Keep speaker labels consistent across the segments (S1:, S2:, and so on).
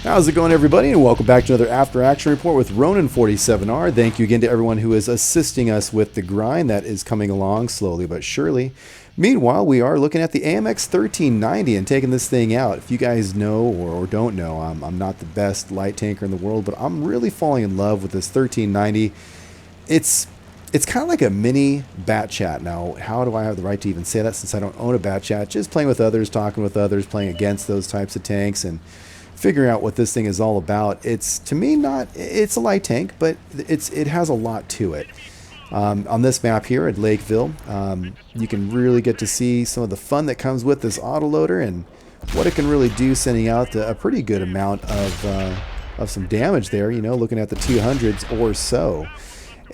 S1: How's it going, everybody, and welcome back to another After Action Report with RONIN 47R. Thank you again to everyone who is assisting us with the grind that is coming along slowly but surely. Meanwhile, we are looking at the AMX 1390 and taking this thing out. If you guys know or don't know, I'm not the best light tanker in the world, but I'm really falling in love with this 1390. It's kind of like a mini Bat Chat. Now, how do I have the right to even say that since I don't own a Bat Chat? Just playing with others, talking with others, playing against those types of tanks, and figuring out what this thing is all about. It's, to me, it's a light tank, but it has a lot to it. On this map here at Lakeville, you can really get to see some of the fun that comes with this autoloader and what it can really do, sending out a pretty good amount of some damage there, you know, looking at the 200s or so.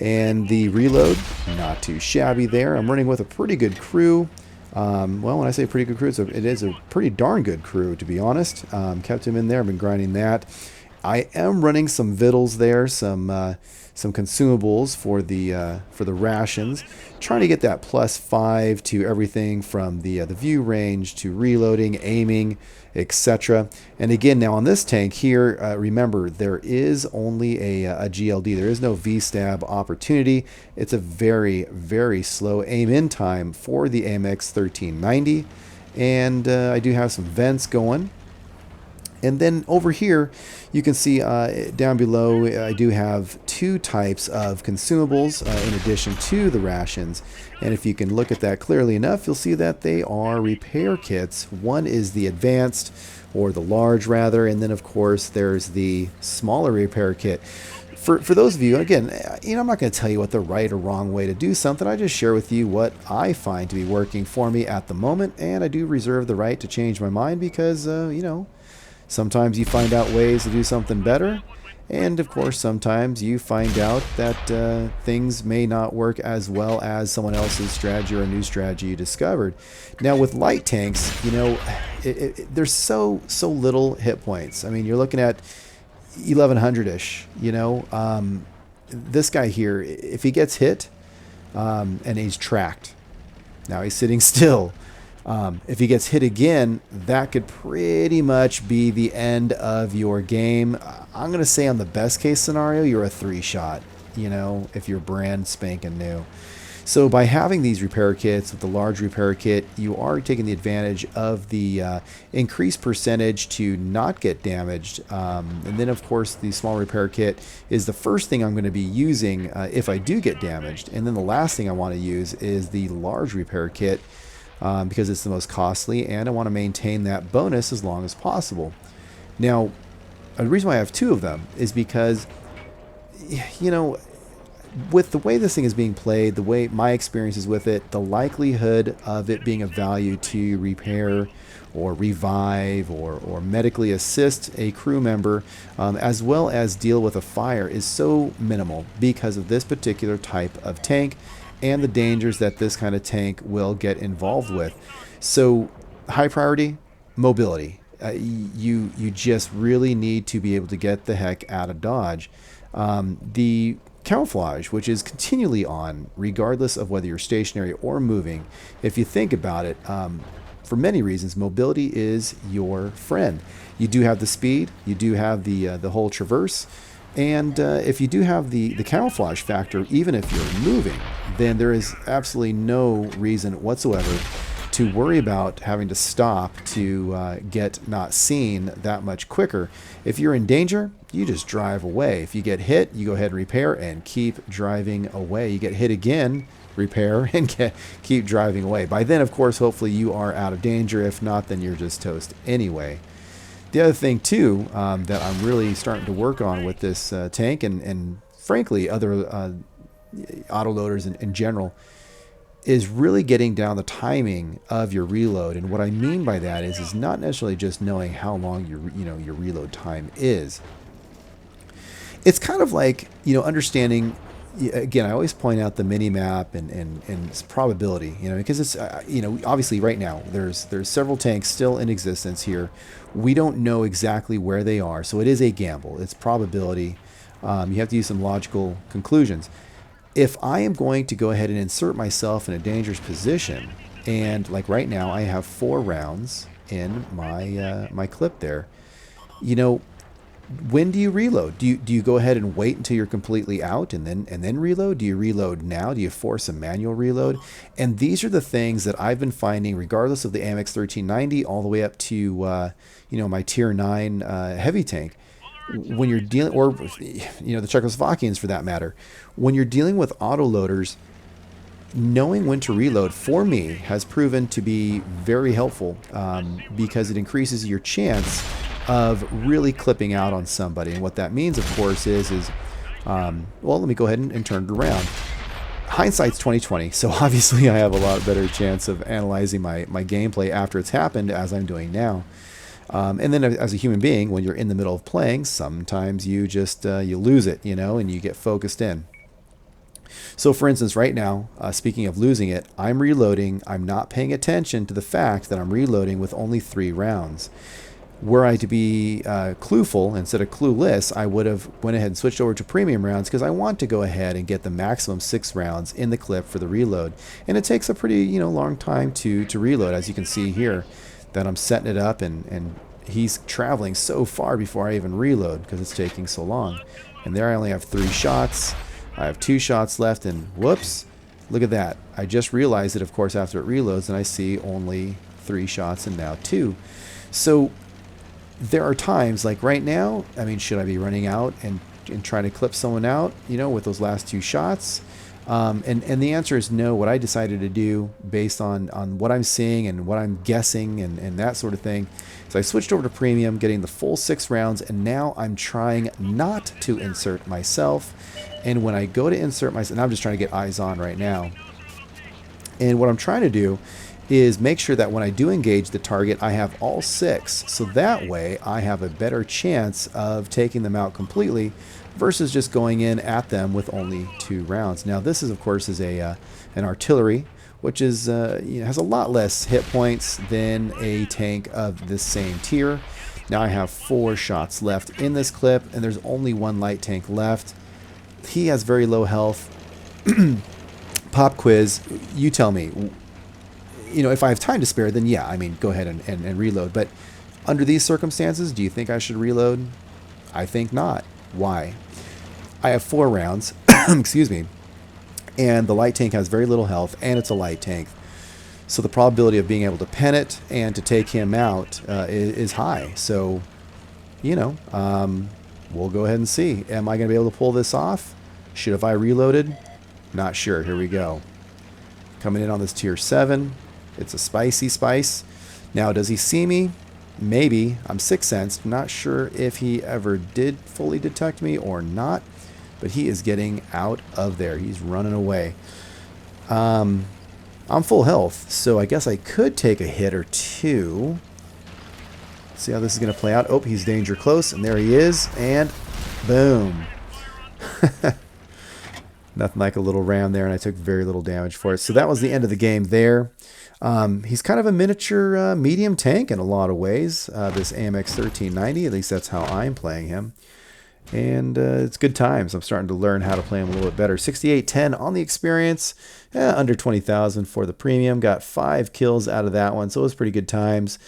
S1: And the reload, not too shabby there. I'm running with a pretty good crew. Well, when I say pretty good crew, it is a pretty darn good crew, to be honest. Kept him in there. I've been grinding that. I am running some vittles there, some consumables for the rations, trying to get that +5 to everything from the view range to reloading, aiming, etc. And again, now on this tank here, remember, there is only a GLD. There is no V-stab opportunity. It's a very, very slow aim-in time for the AMX 1390. And I do have some vents going. And then over here, you can see down below, I do have two types of consumables in addition to the rations. And if you can look at that clearly enough, you'll see that they are repair kits. One is the advanced, or the large rather, and then of course there's the smaller repair kit. For those of you, again, you know, I'm not going to tell you what the right or wrong way to do something. I just share with you what I find to be working for me at the moment, and I do reserve the right to change my mind because, you know, sometimes you find out ways to do something better, and of course sometimes you find out that things may not work as well as someone else's strategy or a new strategy you discovered. Now with light tanks, you know, there's so little hit points. I mean, you're looking at 1100-ish, you know. This guy here, if he gets hit and he's tracked, now he's sitting still. If he gets hit again, that could pretty much be the end of your game. I'm going to say on the best case scenario, you're a 3-shot, you know, if you're brand spanking new. So by having these repair kits with the large repair kit, you are taking the advantage of the increased percentage to not get damaged. And then, of course, the small repair kit is the first thing I'm going to be using if I do get damaged. And then the last thing I want to use is the large repair kit, because it's the most costly, and I want to maintain that bonus as long as possible. Now, the reason why I have two of them is because, you know, with the way this thing is being played, the way my experience is with it, the likelihood of it being of value to repair or revive or medically assist a crew member, as well as deal with a fire, is so minimal because of this particular type of tank and the dangers that this kind of tank will get involved with. So high priority, mobility. You just really need to be able to get the heck out of Dodge. The camouflage, which is continually on, regardless of whether you're stationary or moving, if you think about it, for many reasons, mobility is your friend. You do have the speed, you do have the whole traverse, and if you do have the camouflage factor, even if you're moving, then there is absolutely no reason whatsoever to worry about having to stop to get not seen that much quicker. If you're in danger, you just drive away. If you get hit, you go ahead and repair and keep driving away. You get hit again, repair, and keep driving away. By then, of course, hopefully you are out of danger. If not, then you're just toast anyway. The other thing, too, that I'm really starting to work on with this tank and frankly, other autoloaders in general, is really getting down the timing of your reload. And what I mean by that is not necessarily just knowing how long your reload time is. It's kind of like, you know, understanding. Again, I always point out the mini map and its probability, you know, because it's you know, obviously right now there's several tanks still in existence here. We don't know exactly where they are, so it is a gamble. It's probability. You have to use some logical conclusions. If I am going to go ahead and insert myself in a dangerous position, and like right now I have 4 rounds in my my clip there, you know, when do you reload? Do you go ahead and wait until you're completely out and then reload? Do you reload now? Do you force a manual reload? And these are the things that I've been finding, regardless of the AMX 1390 all the way up to my tier 9 heavy tank. When you're dealing, or the Czechoslovakians for that matter, when you're dealing with autoloaders, knowing when to reload for me has proven to be very helpful, because it increases your chance of really clipping out on somebody. And what that means, of course, is well, let me go ahead and turn it around. Hindsight's 2020, so obviously I have a lot better chance of analyzing my gameplay after it's happened, as I'm doing now. And then as a human being, when you're in the middle of playing, sometimes you just you lose it, and you get focused in. So for instance, right now, speaking of losing it, I'm reloading. I'm not paying attention to the fact that I'm reloading with only 3 rounds. Were I to be clueful instead of clueless, I would have went ahead and switched over to premium rounds, because I want to go ahead and get the maximum 6 rounds in the clip for the reload. And it takes a pretty long time to reload, as you can see here, that I'm setting it up, and he's traveling so far before I even reload because it's taking so long. And there I only have 3 shots. I have 2 shots left, and whoops, look at that. I just realized it, of course, after it reloads, and I see only 3 shots and now 2. So there are times, like right now, I mean, should I be running out and trying to clip someone out, with those last 2 shots? And the answer is no. What I decided to do, based on what I'm seeing and what I'm guessing and that sort of thing, is I switched over to premium, getting the full 6 rounds, and now I'm trying not to insert myself. And when I go to insert myself, and I'm just trying to get eyes on right now, and what I'm trying to do is make sure that when I do engage the target, I have all 6. So that way I have a better chance of taking them out completely versus just going in at them with only 2 rounds. Now this is, of course, is an artillery, which is has a lot less hit points than a tank of this same tier. Now I have 4 shots left in this clip, and there's only 1 light tank left. He has very low health. Pop quiz, you tell me. If I have time to spare, then yeah, I mean, go ahead and reload. But under these circumstances, do you think I should reload? I think not. Why? I have 4 rounds, excuse me, and the light tank has very little health, and it's a light tank. So the probability of being able to pen it and to take him out is high. So, we'll go ahead and see. Am I going to be able to pull this off? Should have I reloaded? Not sure. Here we go. Coming in on this tier 7. It's a spicy spice. Now, does he see me? Maybe. I'm sixth sensed. Not sure if he ever did fully detect me or not, but he is getting out of there. He's running away. I'm full health, so I guess I could take a hit or 2. See how this is going to play out. Oh, he's danger close, and there he is, and boom. Nothing like a little ram there, and I took very little damage for it. So that was the end of the game there. He's kind of a miniature medium tank in a lot of ways, this AMX 1390. At least that's how I'm playing him. And it's good times. I'm starting to learn how to play him a little bit better. 6810 on the experience, under 20,000 for the premium. Got 5 kills out of that one, so it was pretty good times.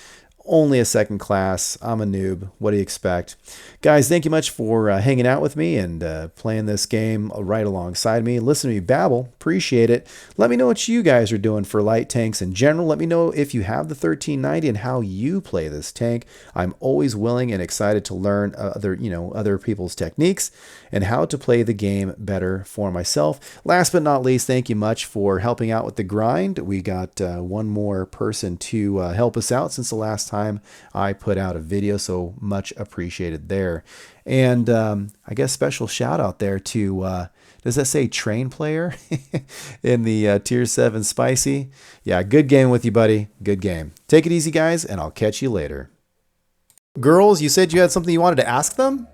S1: Only a 2nd class. I'm a noob. What do you expect? Guys, thank you much for hanging out with me and playing this game right alongside me. Listen to me babble. Appreciate it. Let me know what you guys are doing for light tanks in general. Let me know if you have the 1390 and how you play this tank. I'm always willing and excited to learn other people's techniques and how to play the game better for myself. Last but not least, thank you much for helping out with the grind. We got one more person to help us out since the last time I put out a video, so much appreciated there. And I guess special shout out there to does that say train player in the tier 7 spicy? Yeah, good game with you, buddy. Good game. Take it easy, guys, and I'll catch you later. Girls, you said you had something you wanted to ask them?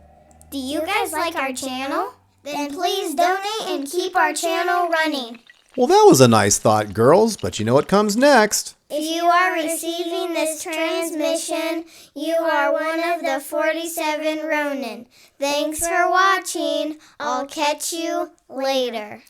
S2: Do you guys like our channel? Then please donate and keep our channel running.
S1: Well, that was a nice thought, girls, but you know what comes next.
S2: If you are receiving this transmission, you are one of the 47 Ronin. Thanks for watching. I'll catch you later.